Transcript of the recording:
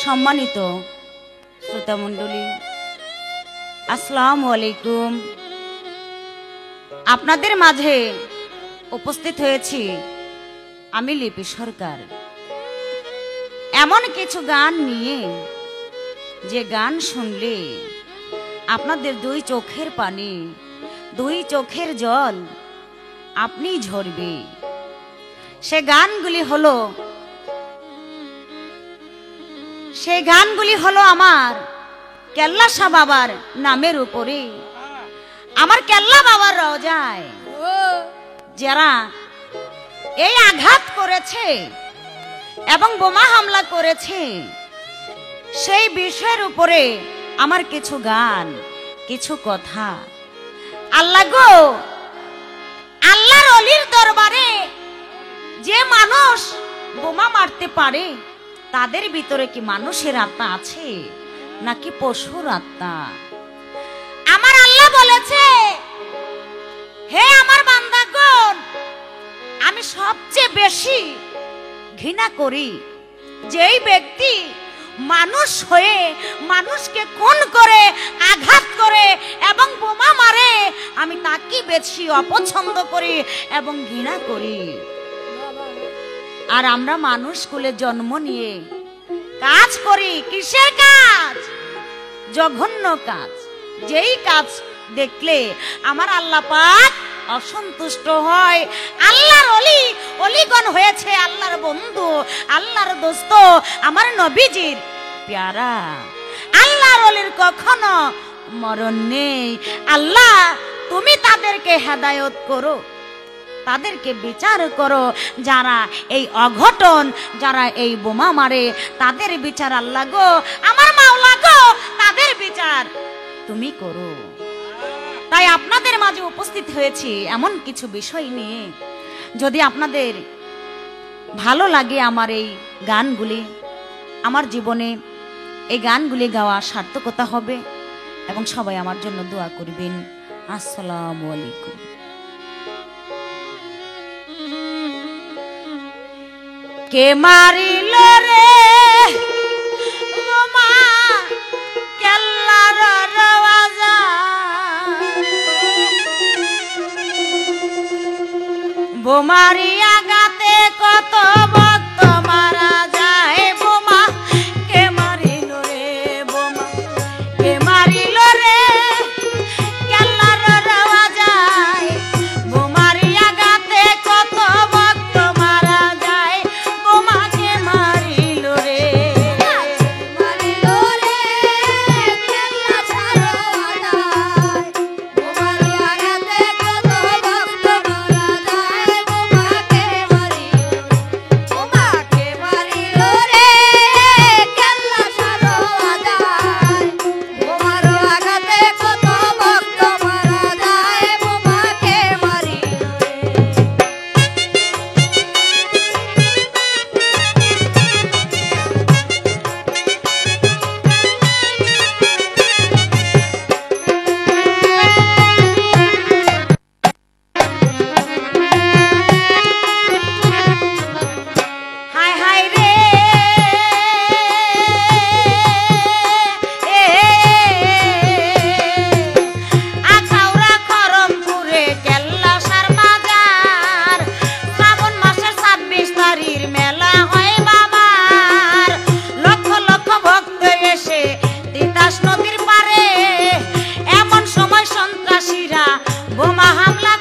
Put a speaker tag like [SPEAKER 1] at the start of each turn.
[SPEAKER 1] সম্মানিত শ্রোতা মণ্ডলী, আসসালামু আলাইকুম। আপনাদের মাঝে উপস্থিত হয়েছি আমি লিপি সরকার, এমন কিছু গান নিয়ে যে গান শুনলে আপনাদের দুই চোখের পানি, দুই চোখের জল আপনি ঝরবে। সে গানগুলি হলো আমার কেল্লা শাহ বাবার নামের উপরে, আমার কেল্লা বাবার রওজায় যারা এই আঘাত করেছে এবং বোমা হামলা করেছে, সেই বিষয়ের উপরে আমার কিছু গান, কিছু কথা। আল্লাহ গো, আল্লাহর ওলির দরবারে যে মানুষ বোমা মারতে পারে, তাদের ভিতরে কি মানুষের আত্মা আছে নাকি পশুর আত্মা? আমার আল্লাহ বলেছে, হে আমার বান্দাগণ, আমি সবচেয়ে বেশি ঘৃণা করি যেই ব্যক্তি মানুষ হয়ে মানুষকে খুন করে, আঘাত করে এবং বোমা মারে। আমি তাকে বেশি অপছন্দ করি এবং ঘৃণা করি। আর আমরা মানুষ কুলে জন্ম নিয়ে কাজ করি, কিসের কাজ? জঘন্য কাজ। যেই কাজ দেখলে আমার আল্লাহ পাক অসন্তুষ্ট হয়। আল্লাহর অলিগণ হয়েছে আল্লাহর বন্ধু, আল্লাহর দোস্ত, আমার নবীজির প্যারা। আল্লাহর অলির কখনো মরণ নেই। আল্লাহ, তুমি তাদেরকে হেদায়েত করো, তাদেরকে বিচার করো। যারা এই অঘটন, যারা এই বোমা মারে, তাদের বিচার আল্লাহ গো, আমার মাওলা গো, তাদের বিচার তুমি করো। তাই আপনাদের মাঝে উপস্থিত হয়েছি এমন কিছু বিষয় নিয়ে। যদি আপনাদের ভালো লাগে আমার এই গানগুলি, আমার জীবনে এই গানগুলি গাওয়া সার্থকতা হবে এবং সবাই আমার জন্য দোয়া করবেন। আসসালামু আলাইকুম। কে মারিল রে বোমা কেল্লার রওজা, বোমারি আঘাতে কত ভক্ত মারা যায়। বোমা কে মারিল রে, বোমা কে মারিল রে কেল্লার রওজায়, বোমারি আঘাতে কত ভক্ত মারা যায়। বোমা কে মারিল রে, মারিল রে কেল্লা শাহ রওজায়, বোমারি আঘাতে কত ভক্ত মারা যায়। বোমা কে মারিল, বোমা কে মারিল রে কেল্লা শাহ রওজায়, বোমার আঘাতে কত ভক্ত মারা যায়। বোমা কে মারিল রে। হায় হায় রে, আখাউড়া খরমপুরে কেল্লা শাহর বাজার, শ্রাবণ মাসের 26 তারিখ মেলা হয় বাবার। লক্ষ লক্ষ ভক্ত এসে তিতাস নদীর পারে, এমন সময় সন্ত্রাসীরা বোমা হামলা